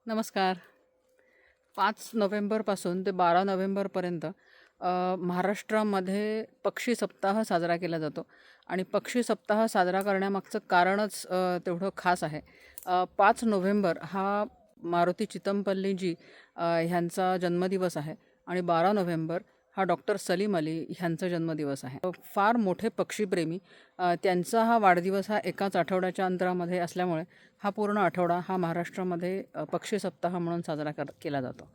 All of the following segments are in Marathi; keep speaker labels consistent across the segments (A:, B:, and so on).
A: नमस्कार. 5 नोव्हेंबरपासून ते 12 नोव्हेंबरपर्यंत महाराष्ट्रामध्ये पक्षी सप्ताह साजरा केला जातो आणि पक्षी सप्ताह साजरा करण्यामागचं कारणच तेवढं खास आहे. 5 नोव्हेंबर हा मारुती चितमपल्लीजी ह्यांचा जन्मदिवस आहे आणि 12 नोव्हेंबर हा डॉक्टर सलीम अली ह्यांचा जन्मदिवस आहे. फार मोठे पक्षीप्रेमी त्यांचा हा वाढदिवस हा एकाच आठवड्याच्या अंतरामध्ये असल्यामुळे हा पूर्ण आठवडा हा महाराष्ट्रामध्ये पक्षी सप्ताह म्हणून साजरा केला जातो.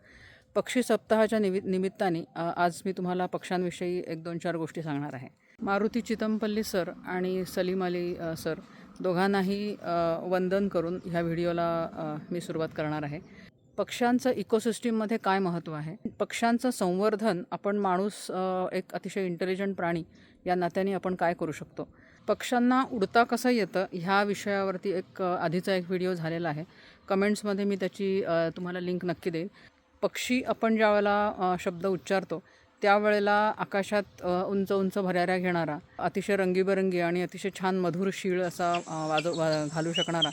A: पक्षी सप्ताहाच्या निमित्ताने आज मी तुम्हाला पक्ष्यांविषयी 1-2-4 गोष्टी सांगणार आहे. मारुती चितमपल्ली सर आणि सलीम अली सर दोघांनाही वंदन करून ह्या व्हिडिओला मी सुरुवात करणार आहे. पक्ष्यांचं इकोसिस्टीममध्ये काय महत्त्व आहे, पक्ष्यांचं संवर्धन आपण माणूस एक अतिशय इंटेलिजंट प्राणी या नात्याने आपण काय करू शकतो, पक्ष्यांना उडता कसं येतं ह्या विषयावरती आधीचा एक व्हिडिओ झालेला आहे. कमेंट्समध्ये मी त्याची तुम्हाला लिंक नक्की देईन. पक्षी आपण ज्या वेळेला शब्द उच्चारतो त्यावेळेला आकाशात उंच उंच भराऱ्या घेणारा, अतिशय रंगीबेरंगी आणि अतिशय छान मधुर शीळ असा घालू शकणारा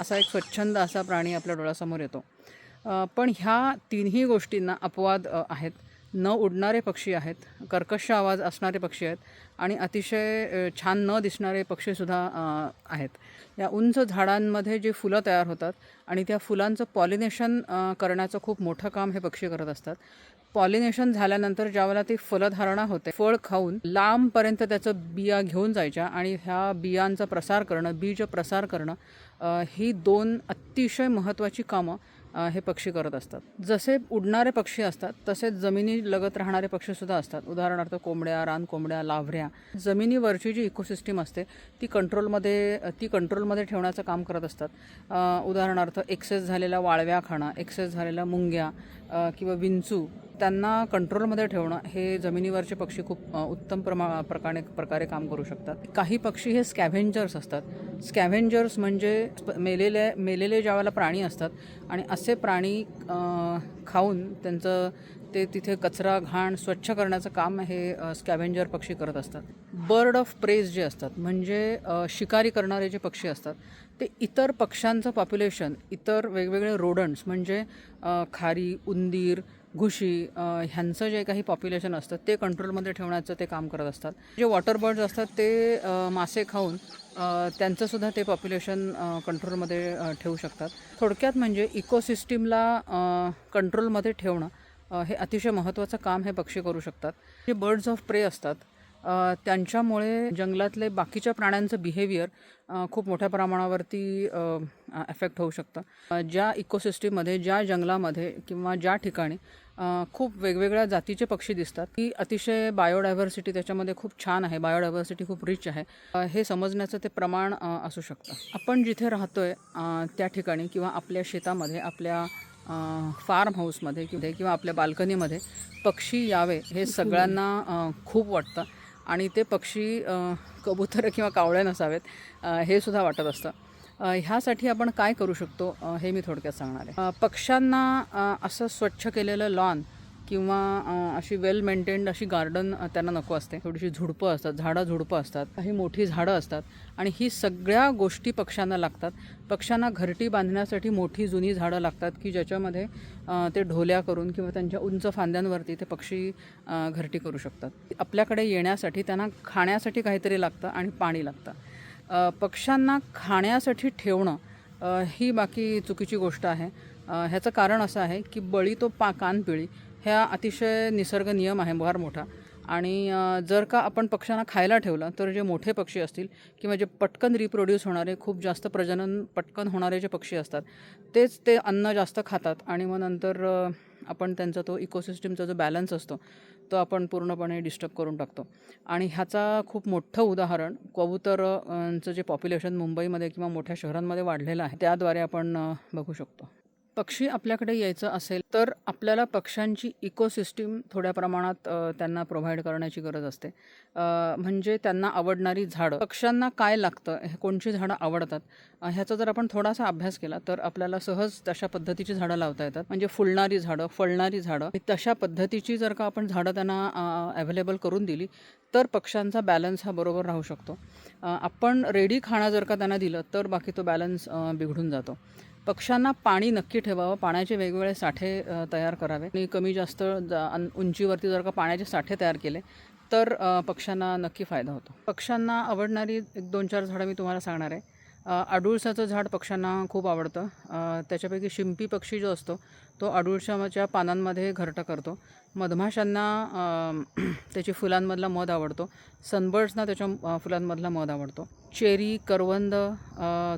A: असा एक स्वच्छंद असा प्राणी आपल्या डोळ्यासमोर येतो. पण ह्या तिन्ही गोष्टींना अपवाद आहेत. न उडणारे पक्षी आहेत, कर्कश आवाज असणारे पक्षी आहेत आणि अतिशय छान न दिसणारे पक्षीसुद्धा आहेत. या उंच झाडांमध्ये जे फुलं तयार होतात आणि त्या फुलांचं पॉलिनेशन करण्याचं खूप मोठं काम हे पक्षी करत असतात. पॉलिनेशन झाल्यानंतर ज्यावेळेला ती फलधारणा होते, फळ खाऊन लांबपर्यंत त्याचं बिया घेऊन जायच्या आणि ह्या बियांचा प्रसार करणं, बीज प्रसार करणं ही 2 अतिशय महत्त्वाची कामं हे पक्षी करत असतात. जसे उडणारे पक्षी असतात तसेच जमिनी लगत राहणारे पक्षीसुद्धा असतात. उदाहरणार्थ कोंबड्या, रानकोंबड्या, लाभऱ्या. जमिनीवरची जी इकोसिस्टीम असते ती कंट्रोलमध्ये ठेवण्याचं काम करत असतात. उदाहरणार्थ एक्सेस झालेल्या वाळव्या खाणं, एक्सेस झालेल्या मुंग्या किंवा विंचू त्यांना कंट्रोलमध्ये ठेवणं हे जमिनीवरचे पक्षी खूप उत्तम प्रकारे काम करू शकतात. काही पक्षी हे स्कॅव्हेंजर्स असतात. स्कॅव्हेंजर्स म्हणजे मेलेले ज्यावेळेला प्राणी असतात आणि असे प्राणी खाऊन त्यांचं ते तिथे कचरा घाण स्वच्छ करण्याचं काम हे स्कॅव्हेंजर पक्षी करत असतात. बर्ड ऑफ प्रेज जे असतात म्हणजे शिकारी करणारे जे पक्षी असतात ते इतर पक्ष्यांचं पॉप्युलेशन, इतर वेगवेगळे रोडंट्स म्हणजे खारी, उंदीर, घुशी ह्यांचं जे काही पॉप्युलेशन असतं ते कंट्रोलमध्ये ठेवण्याचं ते काम करत असतात. जे वॉटर बर्ड्स असतात ते मासे खाऊन त्यांचंसुद्धा ते पॉप्युलेशन कंट्रोलमध्ये ठेवू शकतात. थोडक्यात म्हणजे इकोसिस्टीमला कंट्रोलमध्ये ठेवणं हे अतिशय महत्त्वाचं काम हे पक्षी करू शकतात. जे बर्ड्स ऑफ प्रे असतात त्यांच्यामुळे जंगलातले बाकीच्या प्राण्यांचं बिहेवियर खूप मोठ्या प्रमाणावरती अफेक्ट होऊ शकतं. ज्या इकोसिस्टीममध्ये, ज्या जंगलामध्ये किंवा ज्या ठिकाणी खूप वेगवेगळ्या जातीचे पक्षी दिसतात ती अतिशय बायोडायव्हर्सिटी त्याच्यामध्ये खूप छान आहे, बायोडायव्हर्सिटी खूप रिच आहे हे समजण्याचं ते प्रमाण असू शकतं. आपण जिथे राहतोय त्या ठिकाणी किंवा आपल्या शेतामध्ये, आपल्या फार्म हाऊसमध्ये किंवा आपल्या बाल्कनीमध्ये पक्षी यावे हे सगळ्यांना खूप वाटतं आणि ते पक्षी कबूतर किंवा कावळे नसावेत हे सुद्धा वाटत असतं. ह्यासाठी आपण काय करू शकतो हे मी थोडक्यात सांगणार आहे. पक्ष्यांना असं स्वच्छ केलेलं लॉन किंवा अशी वेल मेंटेन्ड अशी गार्डन त्यांना नको असते. थोडीशी झुडपं असतात, झुडपं असतात, काही मोठी झाडं असतात आणि ही सगळ्या गोष्टी पक्ष्यांना लागतात. पक्ष्यांना घरटी बांधण्यासाठी मोठी जुनी झाडं लागतात की ज्याच्यामध्ये ते ढोल्या करून किंवा त्यांच्या उंच फांद्यांवरती ते पक्षी घरटी करू शकतात. आपल्याकडे येण्यासाठी त्यांना खाण्यासाठी काहीतरी लागतं आणि पाणी लागतं. पक्ष्यांना खाण्यासाठी ठेवणं ही बाकी चुकीची गोष्ट आहे. ह्याचं कारण असं आहे की बळी तो कानपिळी ह्या अतिशय निसर्ग नियम आहे फार मोठा आणि जर का आपण पक्ष्यांना खायला ठेवलं तर जे मोठे पक्षी असतील किंवा जे पटकन रिप्रोड्यूस होणारे, खूप जास्त प्रजनन पटकन होणारे जे पक्षी असतात तेच ते अन्न जास्त खातात आणि मग नंतर आपण त्यांचा तो इकोसिस्टीमचा जो बॅलन्स असतो तो आपण पूर्णपणे डिस्टर्ब करून टाकतो. आणि ह्याचा खूप मोठं उदाहरण कबुतरांचं जे पॉप्युलेशन मुंबईमध्ये किंवा मोठ्या शहरांमध्ये वाढलेलं आहे त्याद्वारे आपण बघू शकतो. पक्षी आपल्याकडे यायचं असेल तर आपल्याला पक्ष्यांची इकोसिस्टीम थोड्या प्रमाणात त्यांना प्रोव्हाइड करण्याची गरज असते. म्हणजे त्यांना आवडणारी झाडं, पक्ष्यांना काय लागतं, कोणची झाडं आवडतात ह्याचा जर आपण थोडासा अभ्यास केला तर आपल्याला सहज तशा पद्धतीची झाडं लावता येतात. म्हणजे फुलणारी झाडं, फळणारी झाडं, तशा पद्धतीची जर का आपण झाडं त्यांना अवेलेबल करून दिली तर पक्ष्यांचा बॅलन्स हा बरोबर राहू शकतो. आपण रेडी खाणं जर का त्यांना दिलं तर बाकी तो बॅलन्स बिघडून जातो. पक्ष्यांना पाणी नक्की ठेवावं. पाण्याचे वेगवेगळे साठे तयार करावे आणि कमी जास्त उंचीवरती जर का पाण्याचे साठे तयार केले तर पक्ष्यांना नक्की फायदा होतो. पक्ष्यांना आवडणारी 1-2-4 झाडं मी तुम्हाला सांगणार आहे. अडुळसाचं झाड पक्ष्यांना खूप आवडतं. त्याच्यापैकी शिंपी पक्षी जो असतो तो अडुळसाच्या पानांमध्ये घरटं करतो. मधमाशांना त्याची फुलांमधला मध आवडतो. सनबर्ड्सना त्याच्या फुलांमधला मध आवडतो. चेरी, करवंद,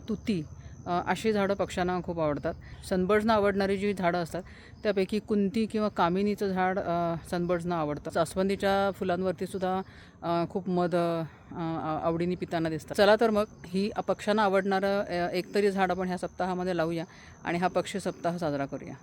A: तुती अशी झाडं पक्ष्यांना खूप आवडतात. सनबर्ड्सना आवडणारी जी झाडं असतात त्यापैकी कुंती किंवा कामिनीचं झाड सनबर्ड्सना आवडतं. जास्वंदीच्या फुलांवरती सुद्धा खूप मध आवडीने पिताना दिसतं. चला तर मग ही पक्ष्यांना आवडणारं एकतरी झाड आपण ह्या सप्ताहामध्ये लावूया आणि हा पक्षी सप्ताह साजरा करूया.